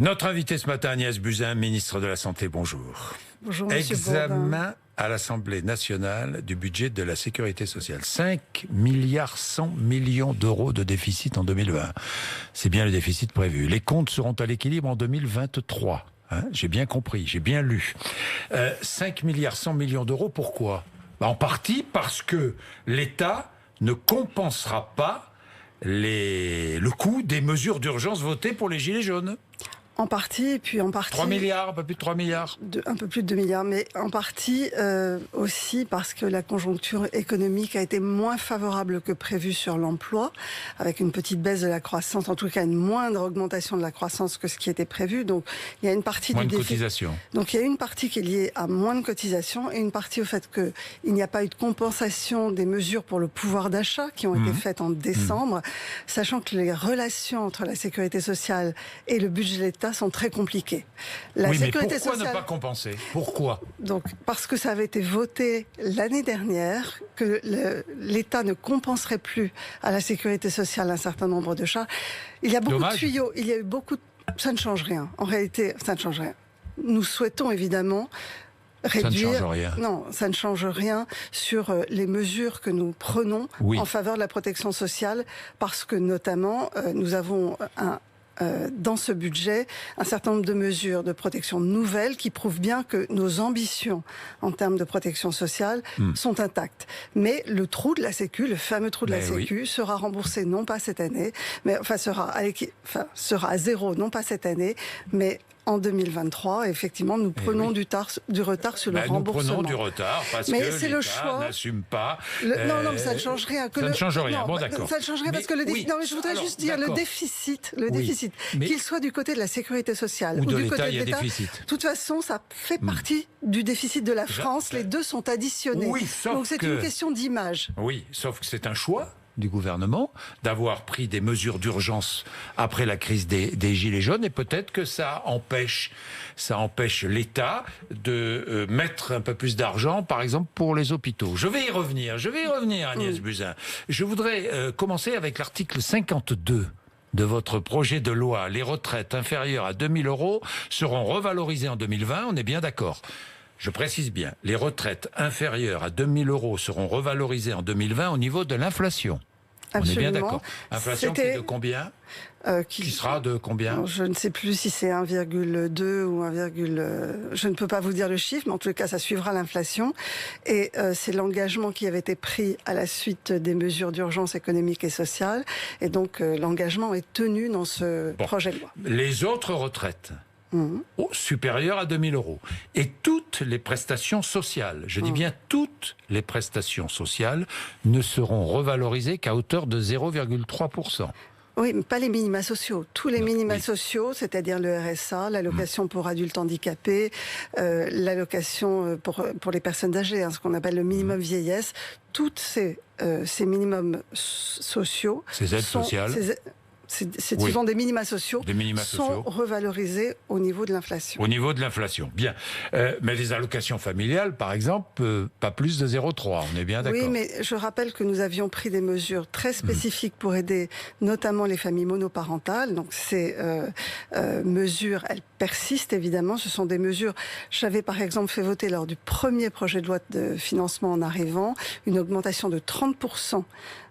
Notre invité ce matin, Agnès Buzyn, ministre de la Santé, bonjour. Bonjour, monsieur Examen à l'Assemblée nationale du budget de la Sécurité sociale. 5 milliards 100 millions d'euros de déficit en 2020. C'est bien le déficit prévu. Les comptes seront à l'équilibre en 2023. J'ai bien compris, j'ai bien lu. 5 milliards 100 millions d'euros, pourquoi ? En partie parce que l'État ne compensera pas le coût des mesures d'urgence votées pour les Gilets jaunes. En partie, et puis en partie... 3 milliards, un peu plus de 3 milliards. Un peu plus de 2 milliards, mais en partie aussi parce que la conjoncture économique a été moins favorable que prévu sur l'emploi, avec une petite baisse de la croissance, en tout cas une moindre augmentation de la croissance que ce qui était prévu. Donc il y a une partie moins du de cotisation. Donc il y a une partie qui est liée à moins de cotisation et une partie au fait qu'il n'y a pas eu de compensation des mesures pour le pouvoir d'achat qui ont été faites en décembre, sachant que les relations entre la sécurité sociale et le budget de l'État sont très compliquées. La sécurité mais pourquoi sociale... ne pas compenser ? Pourquoi ? Donc, parce que ça avait été voté l'année dernière, que l'État ne compenserait plus à la sécurité sociale un certain nombre de charges. Il y a beaucoup de tuyaux, il y a eu beaucoup de... Ça ne change rien. En réalité, ça ne change rien. Nous souhaitons évidemment réduire... Ça ne change rien. Non, ça ne change rien sur les mesures que nous prenons en faveur de la protection sociale, parce que notamment, nous avons dans ce budget un certain nombre de mesures de protection nouvelles qui prouvent bien que nos ambitions en termes de protection sociale sont intactes. Mais le trou de la Sécu, le fameux trou de la Sécu, sera remboursé non pas cette année, mais sera à zéro, non pas cette année, mais en 2023, effectivement, nous prenons du retard sur le remboursement. Nous prenons du retard parce que l'État n'assume pas. Non, mais ça ne change rien. Ça ne change rien, bon d'accord. Ça ne change rien parce que le déficit... Non, mais je voudrais juste dire, le déficit, qu'il soit du côté de la sécurité sociale ou du côté de l'État, de toute façon, ça fait partie du déficit de la France. Les deux sont additionnés. Donc c'est une question d'image. Oui, sauf que c'est un choix du gouvernement d'avoir pris des mesures d'urgence après la crise des Gilets jaunes, et peut-être que ça empêche l'État de mettre un peu plus d'argent, par exemple, pour les hôpitaux. Je vais y revenir, Agnès Buzyn. Je voudrais commencer avec l'article 52 de votre projet de loi. Les retraites inférieures à 2 000 € seront revalorisées en 2020, on est bien d'accord ? Je précise bien, les retraites inférieures à 2 000 € seront revalorisées en 2020 au niveau de l'inflation. On est bien d'accord. Inflation qui est de combien ? Qui sera de combien ? Je ne sais plus si c'est 1,2 ou 1, je ne peux pas vous dire le chiffre, mais en tout cas, ça suivra l'inflation. Et c'est l'engagement qui avait été pris à la suite des mesures d'urgence économique et sociale. Et donc, l'engagement est tenu dans ce projet de loi. Les autres retraites supérieures à 2 000 €. Et toutes les prestations sociales, je dis bien toutes les prestations sociales, ne seront revalorisées qu'à hauteur de 0,3%. Oui, mais pas les minima sociaux. Tous les minima sociaux, c'est-à-dire le RSA, l'allocation pour adultes handicapés, l'allocation pour les personnes âgées, ce qu'on appelle le minimum vieillesse, toutes ces minimums sociaux... Ces aides sociales ce sont des minima sociaux, sont revalorisés au niveau de l'inflation. Au niveau de l'inflation, bien. Mais les allocations familiales, par exemple, pas plus de 0,3, on est bien d'accord. Oui, mais je rappelle que nous avions pris des mesures très spécifiques pour aider notamment les familles monoparentales. Donc ces mesures, elles persistent évidemment. Ce sont des mesures... J'avais par exemple fait voter lors du premier projet de loi de financement en arrivant une augmentation de 30%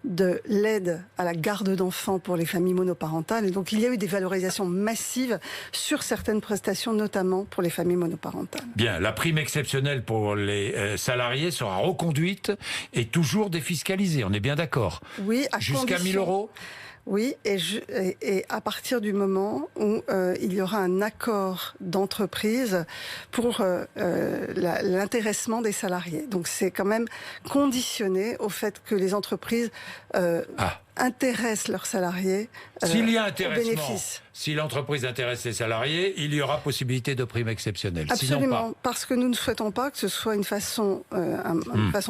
de l'aide à la garde d'enfants pour les familles monoparentales. Et donc il y a eu des valorisations massives sur certaines prestations, notamment pour les familles monoparentales. Bien, la prime exceptionnelle pour les salariés sera reconduite et toujours défiscalisée, on est bien d'accord ? Oui, jusqu'à 1 000 €. Oui, et à partir du moment où il y aura un accord d'entreprise pour l'intéressement des salariés. Donc c'est quand même conditionné au fait que les entreprises intéressent leurs salariés S'il y a aux bénéfices. Si l'entreprise intéresse les salariés, il y aura possibilité de prime exceptionnelle. Absolument, sinon pas. Parce que nous ne souhaitons pas que ce soit une façon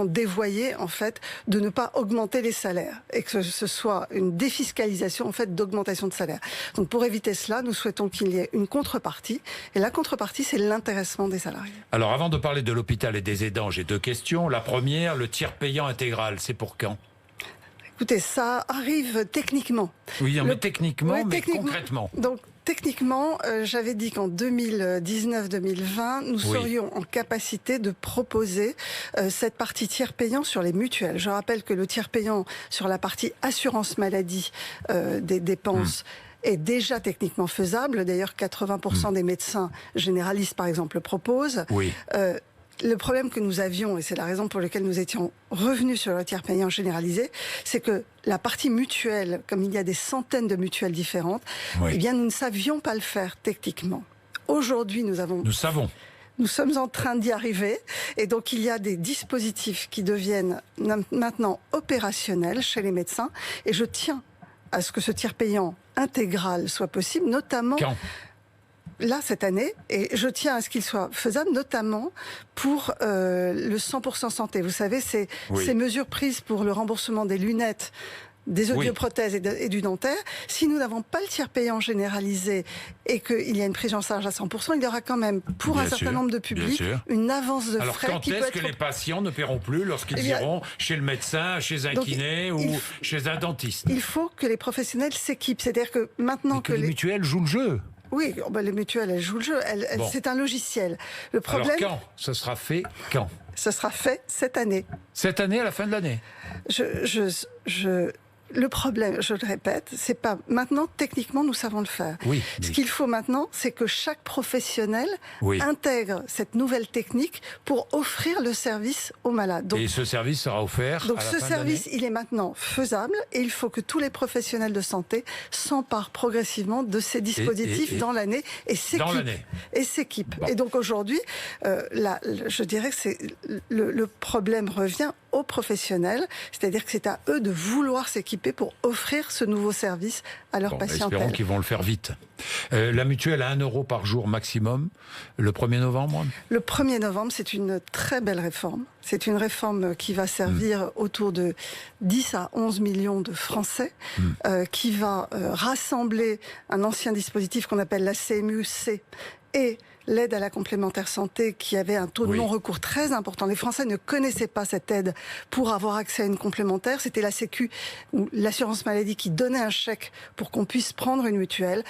dévoyée, en fait, de ne pas augmenter les salaires et que ce soit une défiscalisation, en fait, d'augmentation de salaire. Donc, pour éviter cela, nous souhaitons qu'il y ait une contrepartie. Et la contrepartie, c'est l'intéressement des salariés. Alors, avant de parler de l'hôpital et des aidants, j'ai deux questions. La première, le tiers payant intégral, c'est pour quand ? Écoutez, ça arrive techniquement. Oui, mais techniquement, mais concrètement. Donc, techniquement, j'avais dit qu'en 2019-2020, nous serions en capacité de proposer cette partie tiers payant sur les mutuelles. Je rappelle que le tiers payant sur la partie assurance maladie des dépenses est déjà techniquement faisable. D'ailleurs, 80% des médecins généralistes, par exemple, le proposent. Oui. Le problème que nous avions, et c'est la raison pour laquelle nous étions revenus sur le tiers payant généralisé, c'est que la partie mutuelle, comme il y a des centaines de mutuelles différentes, eh bien, nous ne savions pas le faire techniquement. Aujourd'hui, nous savons. Nous sommes en train d'y arriver, et donc il y a des dispositifs qui deviennent maintenant opérationnels chez les médecins, et je tiens à ce que ce tiers payant intégral soit possible, notamment... Là, cette année, et je tiens à ce qu'il soit faisable, notamment pour le 100% santé. Vous savez, ces mesures prises pour le remboursement des lunettes, des audioprothèses et du dentaire. Si nous n'avons pas le tiers payant généralisé et qu'il y a une prise en charge à 100%, il y aura quand même, pour un certain nombre de publics, une avance de frais. Alors, quand est-ce que les patients ne paieront plus lorsqu'ils iront chez le médecin, chez un kiné ou chez un dentiste? Il faut que les professionnels s'équipent. C'est-à-dire que maintenant que les mutuelles jouent le jeu. Oui, les mutuelles, elles jouent le jeu. C'est un logiciel. Le problème... Alors quand? Ce sera fait quand? Ce sera fait cette année. Cette année, à la fin de l'année? Le problème, je le répète, c'est pas... Maintenant, techniquement, nous savons le faire. Ce qu'il faut maintenant, c'est que chaque professionnel intègre cette nouvelle technique pour offrir le service aux malades. Et ce service sera offert donc à la fin de l'année. Donc ce service, il est maintenant faisable et il faut que tous les professionnels de santé s'emparent progressivement de ces dispositifs dans l'année et s'équipent. Et donc aujourd'hui, je dirais que le problème revient aux professionnels, c'est-à-dire que c'est à eux de vouloir s'équiper pour offrir ce nouveau service à leur patientèle. Espérons qu'ils vont le faire vite. La mutuelle à 1 € par jour maximum, le 1er novembre? Le 1er novembre, c'est une très belle réforme. C'est une réforme qui va servir autour de 10 à 11 millions de Français, qui va rassembler un ancien dispositif qu'on appelle la CMU-C et l'aide à la complémentaire santé qui avait un taux de non-recours très important. Les Français ne connaissaient pas cette aide pour avoir accès à une complémentaire. C'était la Sécu ou l'assurance maladie qui donnait un chèque pour qu'on puisse prendre une mutuelle.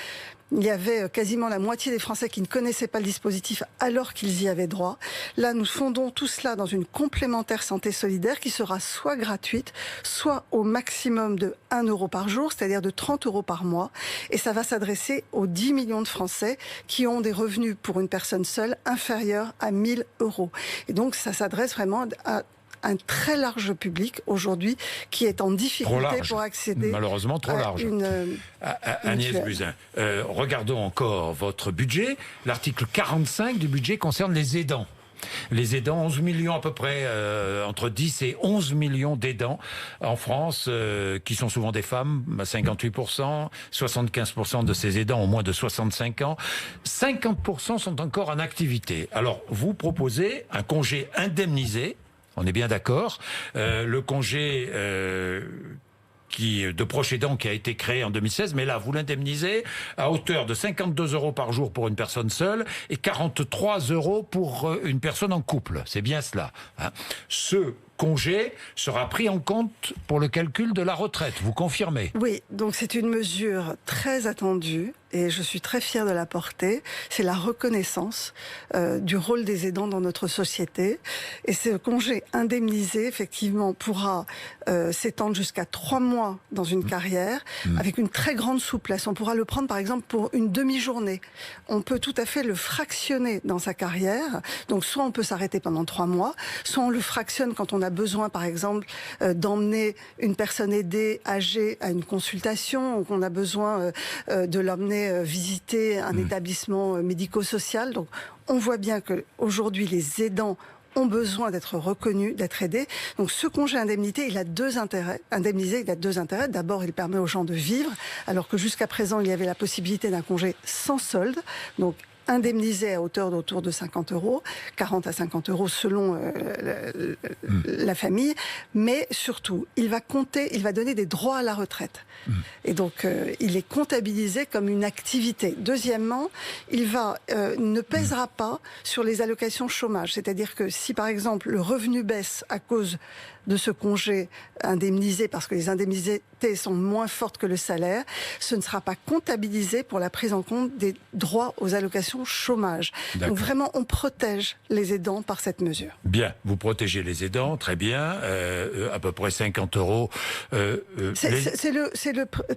Il y avait quasiment la moitié des Français qui ne connaissaient pas le dispositif alors qu'ils y avaient droit. Là, nous fondons tout cela dans une complémentaire santé solidaire qui sera soit gratuite, soit au maximum de 1 € par jour, c'est-à-dire de 30 € par mois. Et ça va s'adresser aux 10 millions de Français qui ont des revenus pour une personne seule inférieurs à 1 000 €. Et donc, ça s'adresse vraiment à un très large public aujourd'hui qui est en difficulté pour accéder malheureusement trop large. Agnès Buzyn, regardons encore votre budget. L'article 45 du budget concerne les aidants. Les aidants, 11 millions à peu près, entre 10 et 11 millions d'aidants en France, qui sont souvent des femmes, 58%, 75% de ces aidants ont moins de 65 ans, 50% sont encore en activité. Alors, vous proposez un congé indemnisé. On est bien d'accord. Le congé de proche aidant qui a été créé en 2016, mais là, vous l'indemnisez à hauteur de 52 € par jour pour une personne seule et 43 € pour une personne en couple. C'est bien cela. Hein. Ce congé sera pris en compte pour le calcul de la retraite. Vous confirmez? Oui, donc c'est une mesure très attendue et je suis très fière de la porter. C'est la reconnaissance du rôle des aidants dans notre société. Et ce congé indemnisé, effectivement, pourra s'étendre jusqu'à 3 mois dans une carrière, avec une très grande souplesse. On pourra le prendre, par exemple, pour une demi-journée. On peut tout à fait le fractionner dans sa carrière. Donc, soit on peut s'arrêter pendant 3 mois, soit on le fractionne quand on a besoin, par exemple, d'emmener une personne aidée, âgée, à une consultation, ou qu'on a besoin de l'emmener visiter un établissement médico-social. Donc, on voit bien qu'aujourd'hui, les aidants ont besoin d'être reconnus, d'être aidés. Donc, ce congé indemnisé, il a deux intérêts. D'abord, il permet aux gens de vivre, alors que jusqu'à présent, il y avait la possibilité d'un congé sans solde. Donc, indemnisé à hauteur d'autour de 50 €, 40 à 50 € selon la famille, mais surtout, il va donner des droits à la retraite. Et donc, il est comptabilisé comme une activité. Deuxièmement, il ne pèsera pas sur les allocations chômage. C'est-à-dire que si, par exemple, le revenu baisse à cause de ce congé indemnisé, parce que les indemnités sont moins fortes que le salaire, ce ne sera pas comptabilisé pour la prise en compte des droits aux allocations chômage. Donc vraiment, on protège les aidants par cette mesure. Bien, vous protégez les aidants, très bien, à peu près 50 €.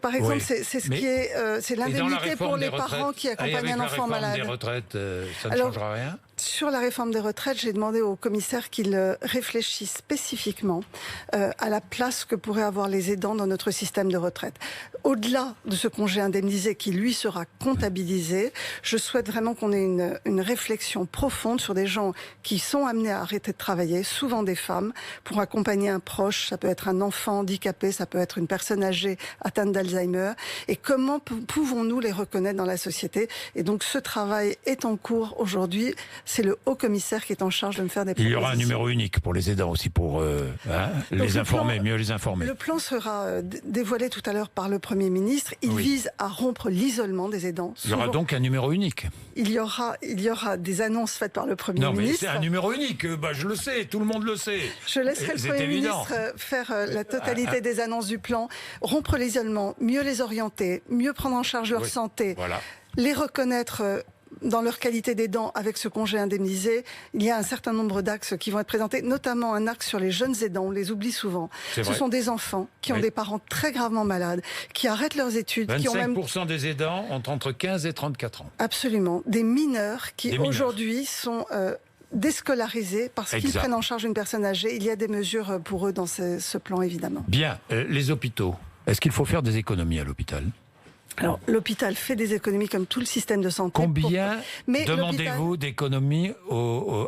Par exemple, c'est l'indemnité pour les parents qui accompagnent un enfant malade. Avec la réforme des retraites, ça ne changera rien ? Sur la réforme des retraites, j'ai demandé au commissaire qu'il réfléchisse spécifiquement à la place que pourraient avoir les aidants dans notre système de retraite. Au-delà de ce congé indemnisé qui, lui, sera comptabilisé, je souhaite vraiment qu'on ait une réflexion profonde sur des gens qui sont amenés à arrêter de travailler, souvent des femmes, pour accompagner un proche. Ça peut être un enfant handicapé, ça peut être une personne âgée atteinte d'Alzheimer. Et comment pouvons-nous les reconnaître dans la société ? Et donc, ce travail est en cours aujourd'hui. C'est le haut-commissaire qui est en charge de me faire des propositions. Il y aura un numéro unique pour les aidants aussi, pour les informer, mieux les informer. Le plan sera dévoilé tout à l'heure par le Premier ministre. Il vise à rompre l'isolement des aidants. Il y aura donc un numéro unique. Il y aura des annonces faites par le Premier ministre. Non, mais c'est un numéro unique, je le sais, tout le monde le sait. Je laisserai le Premier ministre faire la totalité des annonces du plan. Rompre l'isolement, mieux les orienter, mieux prendre en charge leur santé, les reconnaître dans leur qualité d'aidants avec ce congé indemnisé. Il y a un certain nombre d'axes qui vont être présentés, notamment un axe sur les jeunes aidants, on les oublie souvent. Ce sont des enfants qui ont des parents très gravement malades, qui arrêtent leurs études. 25% des aidants ont entre 15 et 34 ans. Absolument. Des mineurs qui aujourd'hui sont déscolarisés parce qu'ils prennent en charge une personne âgée. Il y a des mesures pour eux dans ce plan, évidemment. Bien. Les hôpitaux. Est-ce qu'il faut faire des économies à l'hôpital ? Alors, l'hôpital fait des économies comme tout le système de santé. Combien demandez-vous d'économies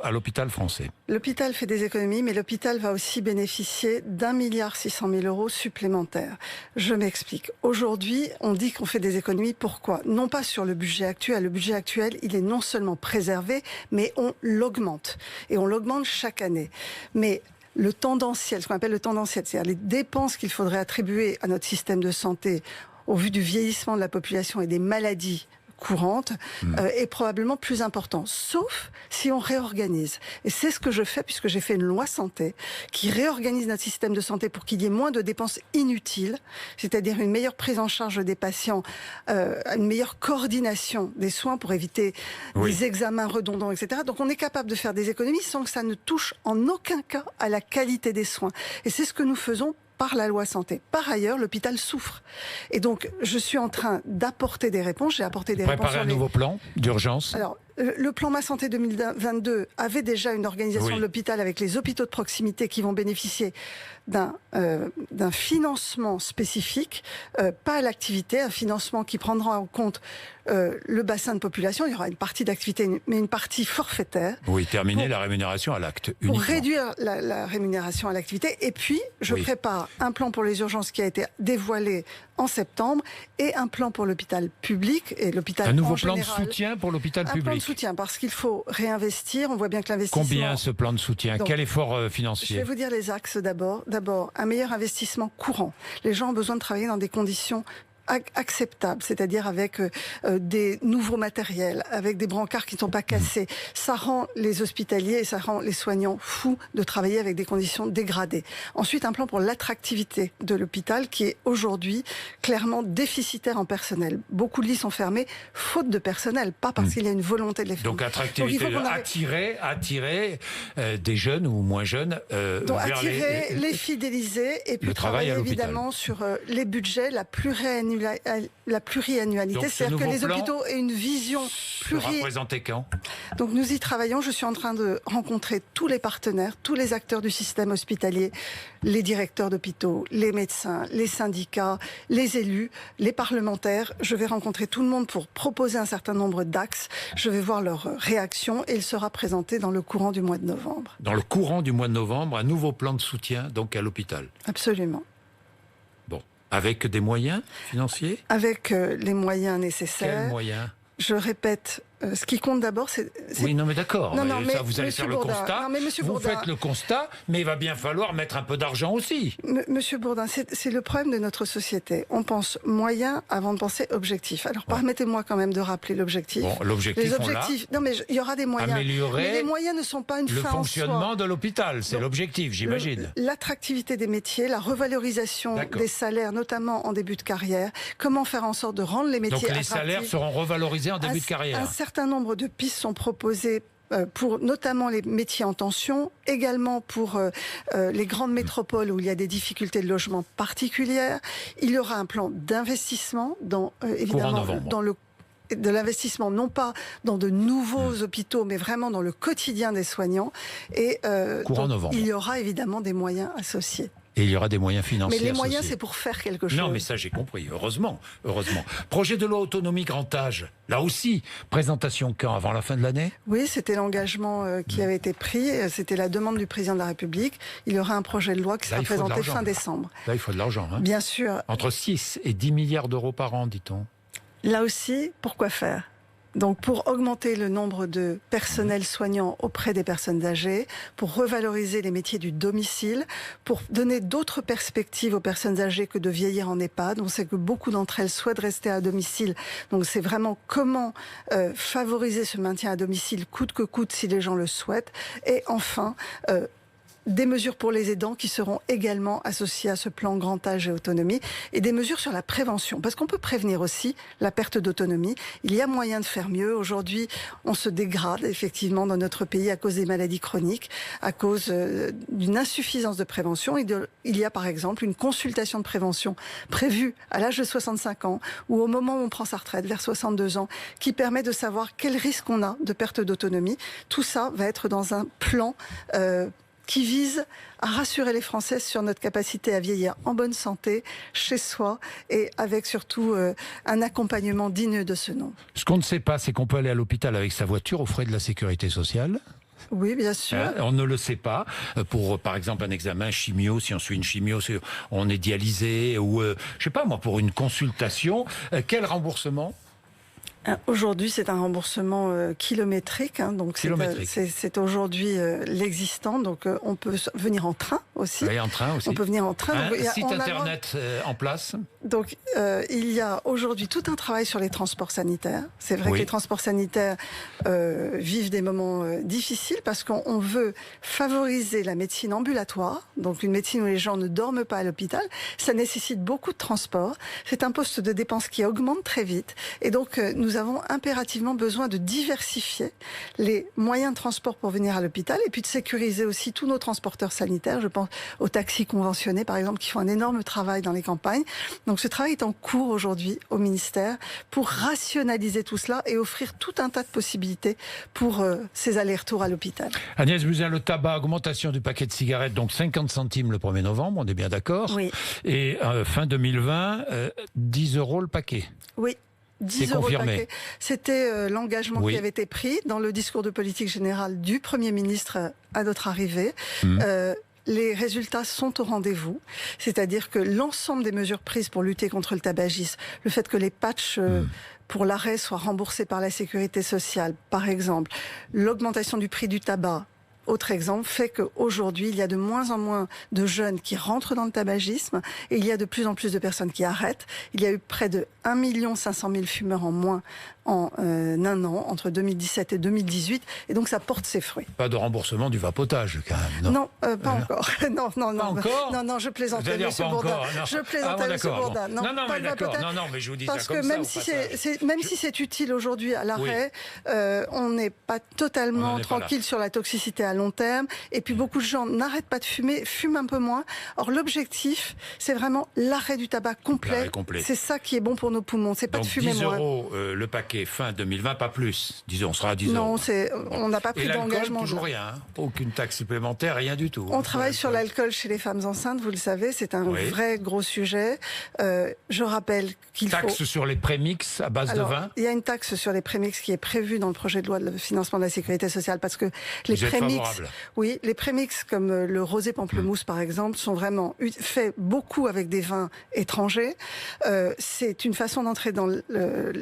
à l'hôpital français ? L'hôpital fait des économies, mais l'hôpital va aussi bénéficier d'1,6 milliard € supplémentaires. Je m'explique. Aujourd'hui, on dit qu'on fait des économies. Pourquoi ? Non pas sur le budget actuel. Le budget actuel, il est non seulement préservé, mais on l'augmente. Et on l'augmente chaque année. Mais le tendanciel, ce qu'on appelle le tendanciel, c'est-à-dire les dépenses qu'il faudrait attribuer à notre système de santé au vu du vieillissement de la population et des maladies courantes, est probablement plus important, sauf si on réorganise. Et c'est ce que je fais, puisque j'ai fait une loi santé qui réorganise notre système de santé pour qu'il y ait moins de dépenses inutiles, c'est-à-dire une meilleure prise en charge des patients, une meilleure coordination des soins pour éviter des examens redondants, etc. Donc on est capable de faire des économies sans que ça ne touche en aucun cas à la qualité des soins. Et c'est ce que nous faisons par la loi santé. Par ailleurs, l'hôpital souffre. Et donc, je suis en train d'apporter des réponses. J'ai apporté des réponses. Préparer un nouveau plan d'urgence ? Alors, le plan Ma Santé 2022 avait déjà une organisation de l'hôpital avec les hôpitaux de proximité qui vont bénéficier d'un financement spécifique, pas à l'activité, un financement qui prendra en compte le bassin de population. Il y aura une partie d'activité, mais une partie forfaitaire. Oui, terminer la rémunération à l'acte uniquement. Pour réduire la rémunération à l'activité. Et puis, je prépare un plan pour les urgences qui a été dévoilé en septembre et un plan pour l'hôpital public et l'hôpital en général. Un nouveau plan de soutien pour l'hôpital public. Un plan de soutien, parce qu'il faut réinvestir. On voit bien que l'investissement... Combien ce plan de soutien ? Quel effort financier ? Je vais vous dire les axes d'abord. D'abord, un meilleur investissement courant. Les gens ont besoin de travailler dans des conditions acceptable, c'est-à-dire avec des nouveaux matériels, avec des brancards qui ne sont pas cassés. Ça rend les hospitaliers et ça rend les soignants fous de travailler avec des conditions dégradées. Ensuite, un plan pour l'attractivité de l'hôpital qui est aujourd'hui clairement déficitaire en personnel. Beaucoup de lits sont fermés faute de personnel, pas parce qu'il y a une volonté de les fermer. Donc attractivité, attirer des jeunes ou moins jeunes donc vers les fidéliser et puis travailler évidemment sur les budgets, la pluriannualité, c'est-à-dire que les hôpitaux aient une vision représentée quand ? Donc nous y travaillons. Je suis en train de rencontrer tous les partenaires, tous les acteurs du système hospitalier, les directeurs d'hôpitaux, les médecins, les syndicats, les élus, les parlementaires. Je vais rencontrer tout le monde pour proposer un certain nombre d'axes. Je vais voir leurs réactions et il sera présenté dans le courant du mois de novembre. Dans le courant du mois de novembre, un nouveau plan de soutien donc à l'hôpital. Absolument. Avec des moyens financiers ? Avec les moyens nécessaires. Quels moyens ? Je répète, ce qui compte d'abord, c'est... Oui, non, mais d'accord. Non, mais ça, vous allez faire le constat. Non, mais Monsieur vous Bourdin, faites le constat, mais il va bien falloir mettre un peu d'argent aussi. Monsieur Bourdin, c'est le problème de notre société. On pense moyen avant de penser objectif. Alors, permettez-moi quand même de rappeler l'objectif. Bon, l'objectif, non, mais il y aura des moyens. Améliorer mais les moyens ne sont pas une fin en soi. Le fonctionnement de l'hôpital, c'est l'objectif, j'imagine. L'attractivité des métiers, la revalorisation des salaires, notamment en début de carrière. Comment faire en sorte de rendre les métiers attractifs. Donc les salaires seront revalorisés en début de carrière. Un certain nombre de pistes sont proposées pour notamment les métiers en tension, également pour les grandes métropoles où il y a des difficultés de logement particulières. Il y aura un plan d'investissement évidemment de l'investissement, non pas dans de nouveaux hôpitaux, mais vraiment dans le quotidien des soignants. Et il y aura évidemment des moyens associés. Et il y aura des moyens financiers. Mais les moyens, c'est pour faire quelque chose. Non, mais ça, j'ai compris. Heureusement. Projet de loi autonomie grand âge. Là aussi, présentation quand? Avant la fin de l'année? Oui, c'était l'engagement qui avait été pris. C'était la demande du président de la République. Il y aura un projet de loi qui sera présenté fin décembre. Là, il faut de l'argent. Hein. Bien sûr. Entre 6 et 10 milliards d'euros par an, dit-on. Là aussi, pourquoi faire? Donc pour augmenter le nombre de personnels soignants auprès des personnes âgées, pour revaloriser les métiers du domicile, pour donner d'autres perspectives aux personnes âgées que de vieillir en EHPAD. On sait que beaucoup d'entre elles souhaitent rester à domicile. Donc c'est vraiment comment favoriser ce maintien à domicile coûte que coûte si les gens le souhaitent. Et enfin... des mesures pour les aidants qui seront également associées à ce plan grand âge et autonomie, et des mesures sur la prévention, parce qu'on peut prévenir aussi la perte d'autonomie. Il y a moyen de faire mieux. Aujourd'hui, on se dégrade effectivement dans notre pays à cause des maladies chroniques, à cause d'une insuffisance de prévention. Il y a par exemple une consultation de prévention prévue à l'âge de 65 ans, ou au moment où on prend sa retraite, vers 62 ans, qui permet de savoir quel risque on a de perte d'autonomie. Tout ça va être dans un plan qui vise à rassurer les Français sur notre capacité à vieillir en bonne santé, chez soi, et avec surtout un accompagnement digne de ce nom. Ce qu'on ne sait pas, c'est qu'on peut aller à l'hôpital avec sa voiture aux frais de la sécurité sociale. Oui, bien sûr. On ne le sait pas. Pour, par exemple, un examen chimio, si on suit une chimio, on est dialysé, ou, je sais pas moi, pour une consultation, quel remboursement ? Aujourd'hui, c'est un remboursement kilométrique, hein, donc c'est aujourd'hui l'existant. Donc on peut venir en train aussi. Oui, en train aussi. On peut venir en train. Un site internet en place. Donc il y a aujourd'hui tout un travail sur les transports sanitaires. C'est vrai que les transports sanitaires vivent des moments difficiles parce qu'on veut favoriser la médecine ambulatoire, donc une médecine où les gens ne dorment pas à l'hôpital. Ça nécessite beaucoup de transport. C'est un poste de dépense qui augmente très vite, et donc nous avons impérativement besoin de diversifier les moyens de transport pour venir à l'hôpital, et puis de sécuriser aussi tous nos transporteurs sanitaires. Je pense aux taxis conventionnés, par exemple, qui font un énorme travail dans les campagnes. Donc ce travail est en cours aujourd'hui au ministère pour rationaliser tout cela et offrir tout un tas de possibilités pour ces allers-retours à l'hôpital. Agnès Buzyn, le tabac, augmentation du paquet de cigarettes, donc 50 centimes le 1er novembre, on est bien d'accord? Oui. Et fin 2020, 10 € le paquet. Oui. 10 € le paquet. C'était l'engagement qui avait été pris dans le discours de politique générale du Premier ministre à notre arrivée. Les résultats sont au rendez-vous, c'est-à-dire que l'ensemble des mesures prises pour lutter contre le tabagisme, le fait que les patchs pour l'arrêt soient remboursés par la sécurité sociale, par exemple, l'augmentation du prix du tabac, autre exemple, fait qu'aujourd'hui, il y a de moins en moins de jeunes qui rentrent dans le tabagisme, et il y a de plus en plus de personnes qui arrêtent. Il y a eu près de 1 500 000 fumeurs en moins en un an, entre 2017 et 2018, et donc ça porte ses fruits. Pas de remboursement du vapotage, quand même, non? Non, pas encore. Non, pas encore. Non, je plaisantais, Monsieur Bourdin. Je plaisantais, Monsieur Bourdin. Non, pas de vapotage. Non, mais je vous dis parce ça que comme même ça, si c'est utile aujourd'hui à l'arrêt, on n'est pas totalement tranquille sur la toxicité à long terme. Et puis beaucoup de gens n'arrêtent pas de fumer, fument un peu moins. Or l'objectif, c'est vraiment l'arrêt du tabac complet. C'est ça qui est bon pour nos poumons. C'est pas de fumer moins. 10 € le paquet fin 2020, pas plus. Disons, on sera à 10 €. Non, on n'a pas pris d'engagement. Toujours rien. Hein. Aucune taxe supplémentaire, rien du tout. On travaille sur l'alcool chez les femmes enceintes, vous le savez, c'est un vrai gros sujet. Je rappelle qu'il faut... Taxe sur les prémix à base de vin. Il y a une taxe sur les prémix qui est prévue dans le projet de loi de financement de la sécurité sociale, parce que les prémix favorable. Oui, les prémix comme le rosé pamplemousse par exemple sont vraiment faits beaucoup avec des vins étrangers. C'est une façon d'entrer dans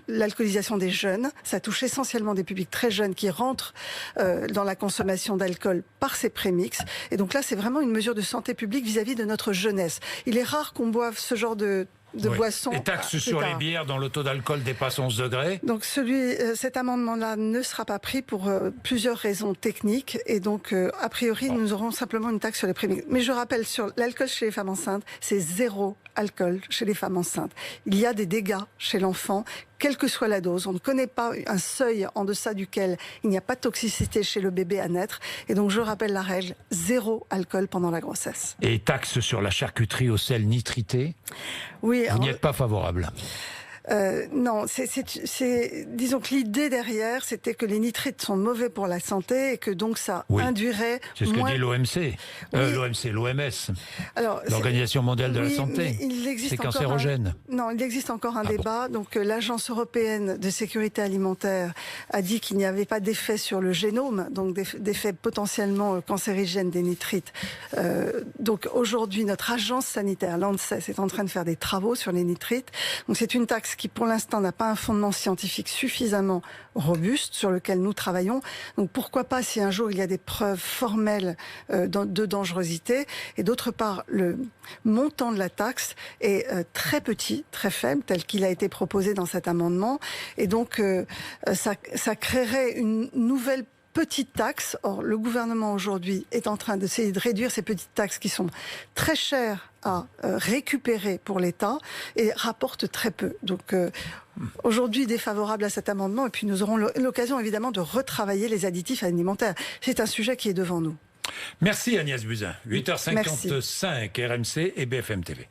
l'alcoolisation des jeunes. Ça touche essentiellement des publics très jeunes qui rentrent dans la consommation d'alcool par ces prémix. Et donc là, c'est vraiment une mesure de santé publique vis-à-vis de notre jeunesse. Il est rare qu'on boive ce genre de boissons. Et taxe sur les bières dont le taux d'alcool dépasse 11 degrés. Donc cet amendement-là ne sera pas pris pour plusieurs raisons techniques. Et donc, a priori, nous aurons simplement une taxe sur les prémix. Mais je rappelle, sur l'alcool chez les femmes enceintes, c'est 0 alcool chez les femmes enceintes. Il y a des dégâts chez l'enfant, quelle que soit la dose. On ne connaît pas un seuil en deçà duquel il n'y a pas de toxicité chez le bébé à naître. Et donc, je rappelle la règle, 0 alcool pendant la grossesse. Et taxe sur la charcuterie au sel nitrité. Oui. Vous n'y êtes pas favorable? Non, disons que l'idée derrière, c'était que les nitrites sont mauvais pour la santé et que donc ça induirait. C'est ce que dit l'OMC, l'OMS, l'Organisation mondiale de la santé. C'est cancérogène. Non, il existe encore un débat. Donc l'Agence européenne de sécurité alimentaire a dit qu'il n'y avait pas d'effet sur le génome, donc d'effet potentiellement cancérigène des nitrites. Donc aujourd'hui, notre agence sanitaire, l'ANSES, est en train de faire des travaux sur les nitrites. Donc c'est une taxe qui pour l'instant n'a pas un fondement scientifique suffisamment robuste sur lequel nous travaillons. Donc pourquoi pas si un jour il y a des preuves formelles de dangerosité. Et d'autre part, le montant de la taxe est très petit, très faible, tel qu'il a été proposé dans cet amendement. Et donc ça créerait une nouvelle petite taxe. Or, le gouvernement aujourd'hui est en train d'essayer de réduire ces petites taxes qui sont très chères à récupérer pour l'État et rapportent très peu. Donc aujourd'hui défavorable à cet amendement et puis nous aurons l'occasion évidemment de retravailler les additifs alimentaires. C'est un sujet qui est devant nous. Merci Agnès Buzyn. 8h55 RMC et BFM TV.